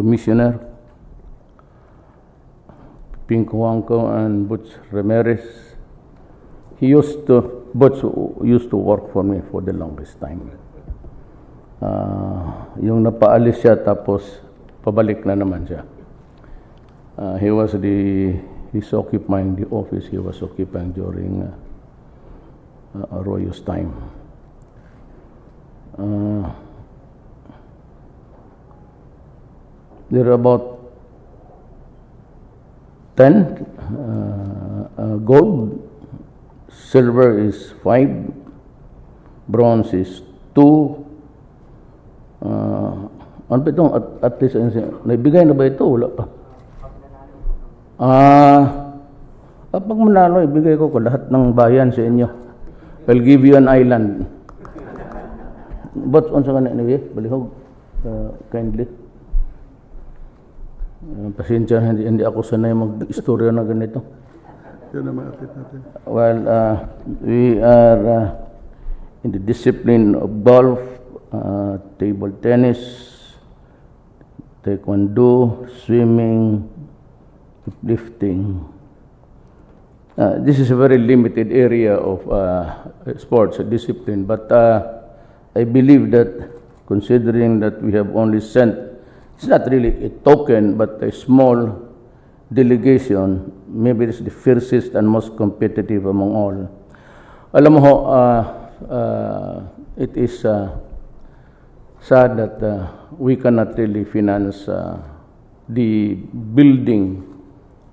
Commissioner Pinkuangko and Butch Ramirez. Butch used to work for me for the longest time. Yung napaalis siya tapos pabalik na naman siya. He's occupying the office he was occupying during Arroyo's time. There are about 10 gold, silver is 5, bronze is 2. Ano ba itong at least, naibigay na ba ito? Wala pa. Pag manalo, ibigay ko lahat ng bayan sa inyo. I'll give you an island. But, unsa ka na anyway, balihog, kindly. Pasensya, hindi ako sanay mag-istorya na ganito. Well, we are in the discipline of golf, table tennis, taekwondo, swimming, lifting. This is a very limited area of sports discipline, but I believe that considering that we have only sent, it's not really a token, but a small delegation, maybe it's the fiercest and most competitive among all. Alam mo, it is sad that we cannot really finance the building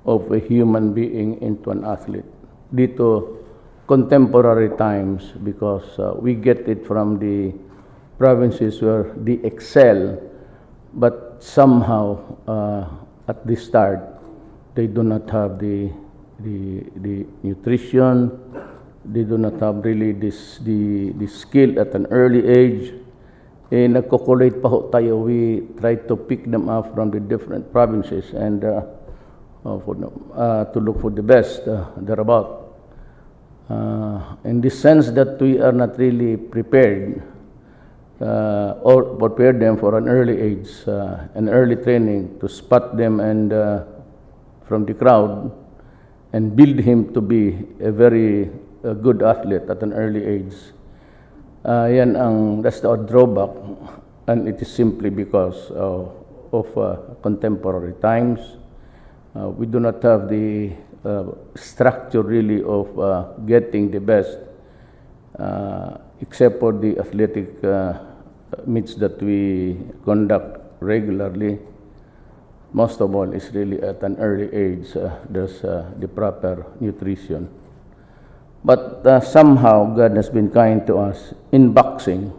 of a human being into an athlete. Dito, contemporary times, because we get it from the provinces where they excel, but somehow at the start they do not have the nutrition, they do not have really the skill at an early age. Nagko-collate pa ho tayo. We try to pick them up from the different provinces and to look for the best thereabout. In the sense that we are not really prepared or prepare them for an early age, an early training to spot them and from the crowd and build him to be a very good athlete at an early age. That's the drawback, and it is simply because of contemporary times. We do not have the structure really of getting the best, except for the athletic meets that we conduct regularly. Most of all is really at an early age. There's the proper nutrition. But somehow God has been kind to us in boxing.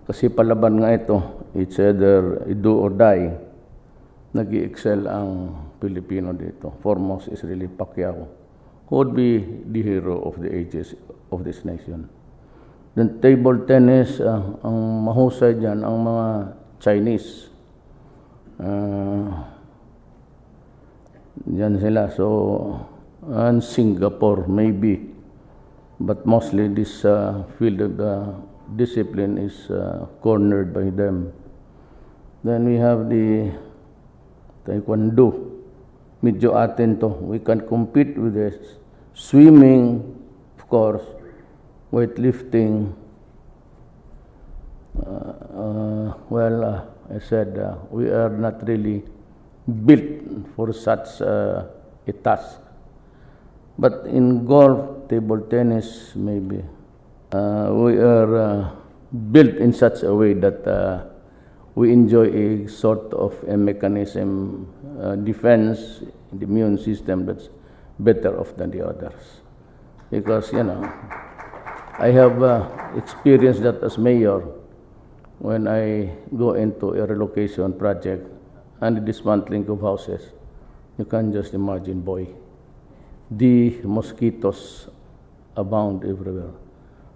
Kasi palaban nga ito, it's either do or die. Nag-i-excel ang Filipino dito. Foremost is really Pacquiao, who would be the hero of the ages of this nation. Then table tennis, ang mahusay dyan, ang mga Chinese. Dyan sila. So, and Singapore maybe. But mostly this field of discipline is cornered by them. Then we have the taekwondo. Medyo atin to. We can compete with this. Swimming, of course, weightlifting. I said we are not really built for such a task. But in golf, table tennis, maybe, we are built in such a way that we enjoy a sort of a mechanism, defense, the immune system that's better off than the others. Because, I have experienced that as mayor when I go into a relocation project and the dismantling of houses. You can just imagine, boy. The mosquitoes abound everywhere.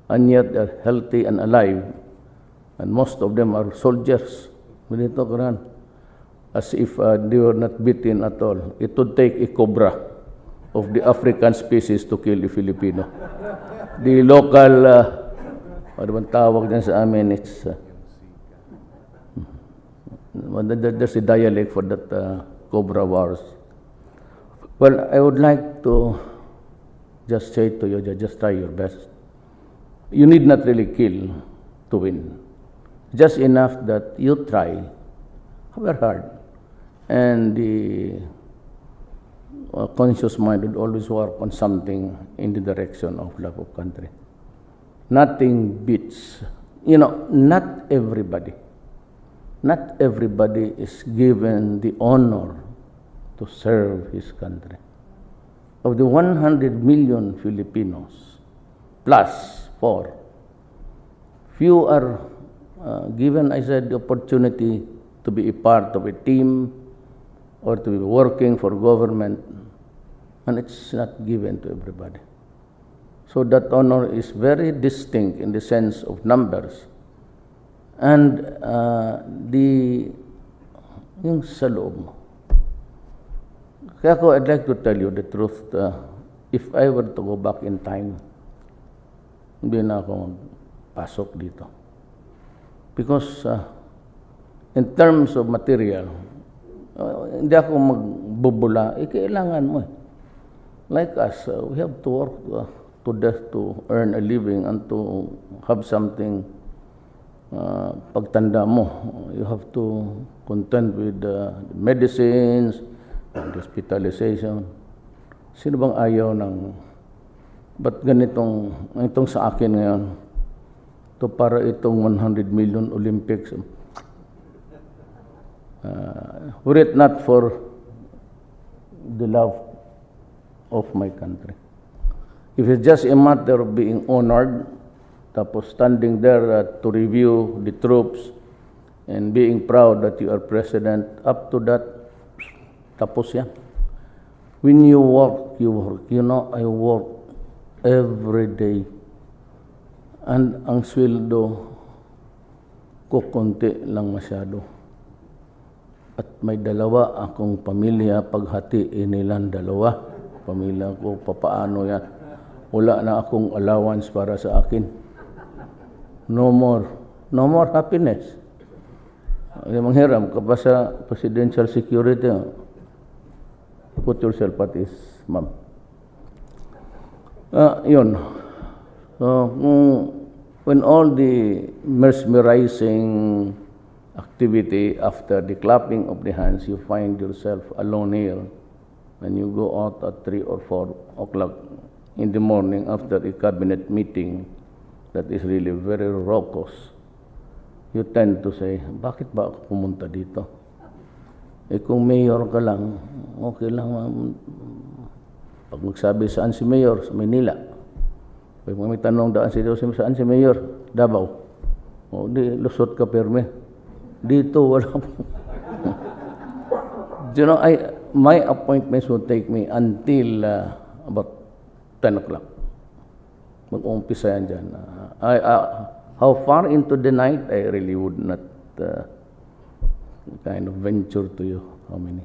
And yet they're healthy and alive. And most of them are soldiers. As if they were not beaten at all. It would take a cobra of the African species to kill a Filipino. The local, ano bang tawag dyan sa amin, it's There's a dialect for that Cobra Wars. Well, I would like to just say to you, just try your best. You need not really kill to win. Just enough that you try, however hard, and the conscious mind would always work on something in the direction of love of country. Nothing beats, not everybody is given the honor to serve his country. Of the 100 million Filipinos, plus 4, few are given, I said, the opportunity to be a part of a team or to be working for government, and it's not given to everybody. So that honor is very distinct in the sense of numbers. And yung sa loob mo. Kaya I'd like to tell you the truth. If I were to go back in time, hindi na ako magpasok dito. Because in terms of material, hindi ako magbubula. Kailangan mo. Like us, we have to work to death to earn a living and to have something. Pagtanda mo, you have to contend with medicines and hospitalization. Sino bang ayaw ng ba't itong sa akin ngayon to para itong 100 million Olympics, were it not for the love of my country. If it's just a matter of being honored, tapos standing there to review the troops and being proud that you are president, up to that, tapos yan. When you work, you work. I work every day. And ang sweldo ko konti lang masyado. At may dalawa akong pamilya, paghatiin nilang dalawa. Pamilya ko, papaano yan? Wala na akong allowance para sa akin. No more happiness. Manghiram ka pa sa presidential security. Put yourself at ease, ma'am. Yun. So, when all the mesmerizing activity after the clapping of the hands, you find yourself alone here, and you go out at 3 or 4 o'clock in the morning after a cabinet meeting that is really very raucous, you tend to say, bakit ba ako pumunta dito? Kung mayor ka lang, okay lang. Pag magsabi, saan si mayor? Sa Manila. Pag may tanong, saan si mayor? Davao. O, di, lusot ka perme. Dito, wala po. My appointments will take me until about 10 o'clock. Mag-umpisa yan dyan. How far into the night, I really would not kind of venture to you how many.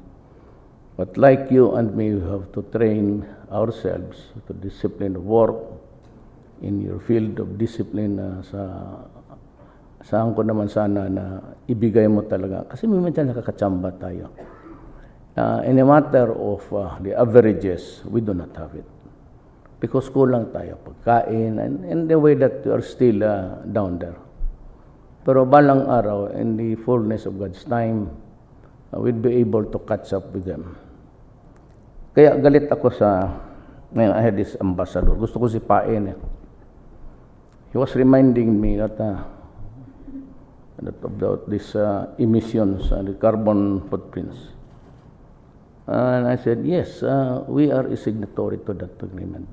But like you and me, we have to train ourselves to discipline of work in your field of discipline. Saan ko naman sana na ibigay mo talaga. Kasi minsan nakakatsamba tayo. In a matter of the averages, we do not have it. Because kulang tayo pagkain and the way that you are still down there. Pero balang araw, in the fullness of God's time, we'll be able to catch up with them. Kaya galit ako I had this ambassador. Gusto ko sipain. He was reminding me that about these emissions and the carbon footprints. And I said, yes, we are a signatory to that agreement.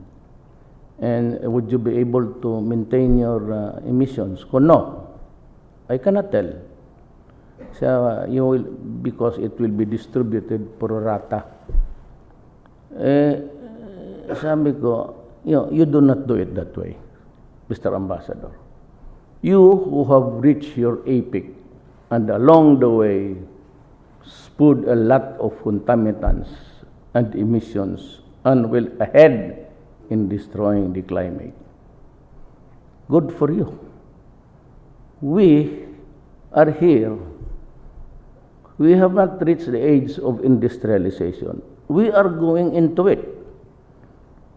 And would you be able to maintain your emissions? No, I cannot tell. So you will, because it will be distributed pro rata. Sabi ko, you do not do it that way, Mr. Ambassador. You who have reached your apex and along the way spewed a lot of contaminants and emissions and will ahead in destroying the climate. Good for you. We are here We have not reached the age of industrialization. We are going into it.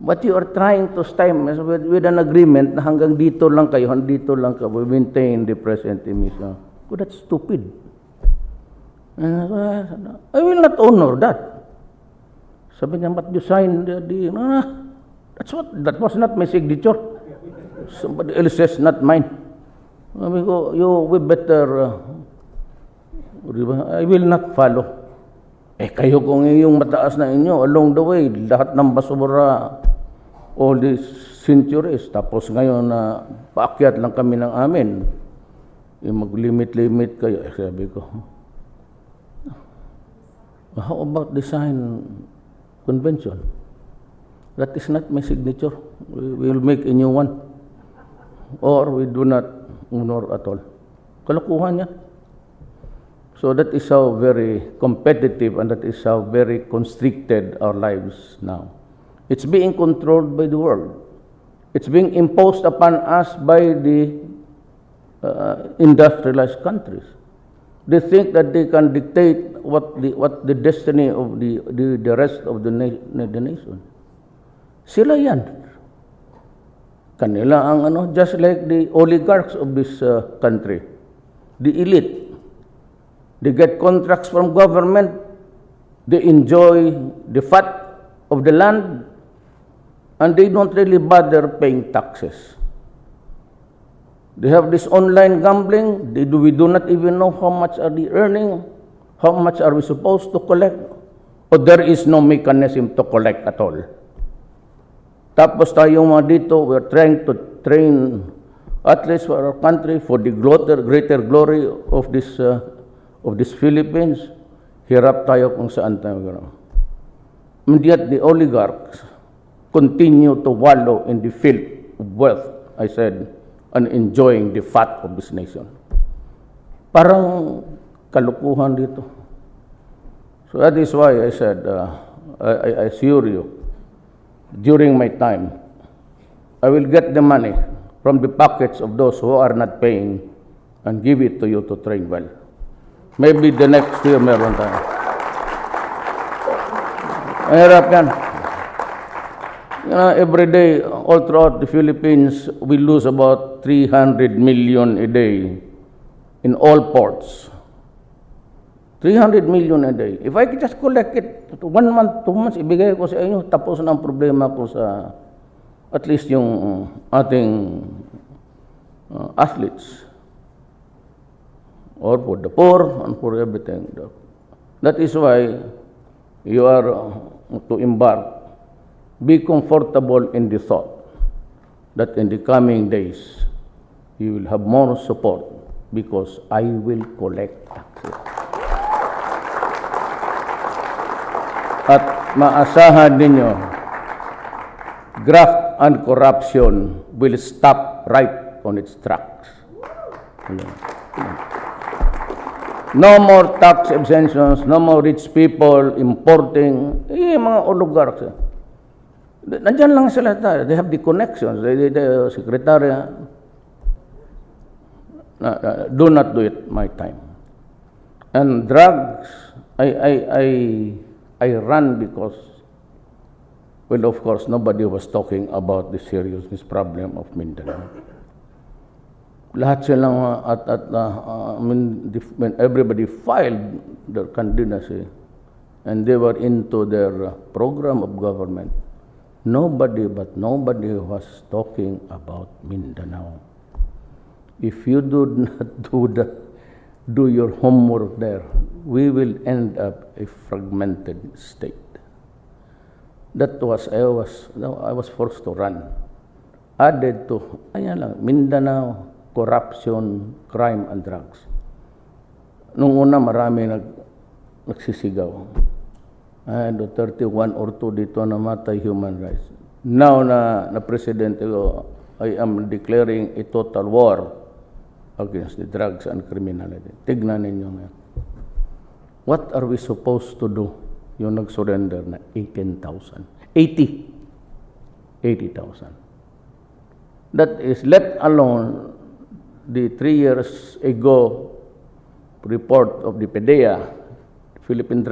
But you are trying to stymie with an agreement na hanggang dito lang kayo, dito lang kayo, we maintain the present emission. Oh, that's stupid. I will not honor that. Sabi niya, but you signed that was not my signature. Somebody else says, not mine. Sabi ko, we better, I will not follow. Kayo kung yung mataas na inyo, along the way, lahat ng basura, all these centuries, tapos ngayon na paakyat lang kami ng amin, yung mag-limit kayo. Sabi ko, how about design convention? That is not my signature. We will make a new one. Or we do not honor at all. Kalokohan niya. So that is how very competitive and that is how very constricted our lives now. It's being controlled by the world. It's being imposed upon us by the industrialized countries. They think that they can dictate what the destiny of the rest of the nation. Sila yan. Kanila ang just like the oligarchs of this country, the elite. They get contracts from government. They enjoy the fat of the land, and they don't really bother paying taxes. They have this online gambling. We do not even know how much are they earning, how much are we supposed to collect, or there is no mechanism to collect at all. Tapos tayong mga dito, we're trying to train athletes for our country for the greater glory of this Philippines. Hirap tayo kung saan tayo gano'n. And yet the oligarchs continue to wallow in the filth of wealth, I said, and enjoying the fat of this nation. Parang kalukuhan dito. So that is why I said, I assure you, during my time, I will get the money from the pockets of those who are not paying and give it to you to train well. Maybe the next year meron tayo. Mahirap yan. Every day, all throughout the Philippines, we lose about 300 million a day in all ports. 300 million a day. If I could just collect it 1 month, 2 months, ibigay ko sa inyo, tapos na ang problema ko sa at least yung ating athletes. Or for the poor and for everything. That is why you are to embark. Be comfortable in the thought that in the coming days you will have more support because I will collect taxes. At maasahan ninyo, graft and corruption will stop right on its tracks. No more tax exemptions, no more rich people importing. Mga oligarchs. Nandiyan lang sila tayo. They have the connections. The secretary. Do not do it my time. And drugs, I run because, well, of course, nobody was talking about the seriousness problem of Mindanao. Lahat silang when everybody filed their candidacy and they were into their program of government, nobody was talking about Mindanao. If you do not do your homework there, we will end up a fragmented state. I was forced to run. Added to, Mindanao, corruption, crime, and drugs. Nung una, marami nagsisigaw. Duterte 1 or 2 dito namatay human rights. Now na presidente ko, I am declaring a total war against the drugs and criminality. Tignan ninyo ngayon. What are we supposed to do? Yung nag-surrender na 80,000. That is, let alone the 3 years ago report of the PDEA Philippine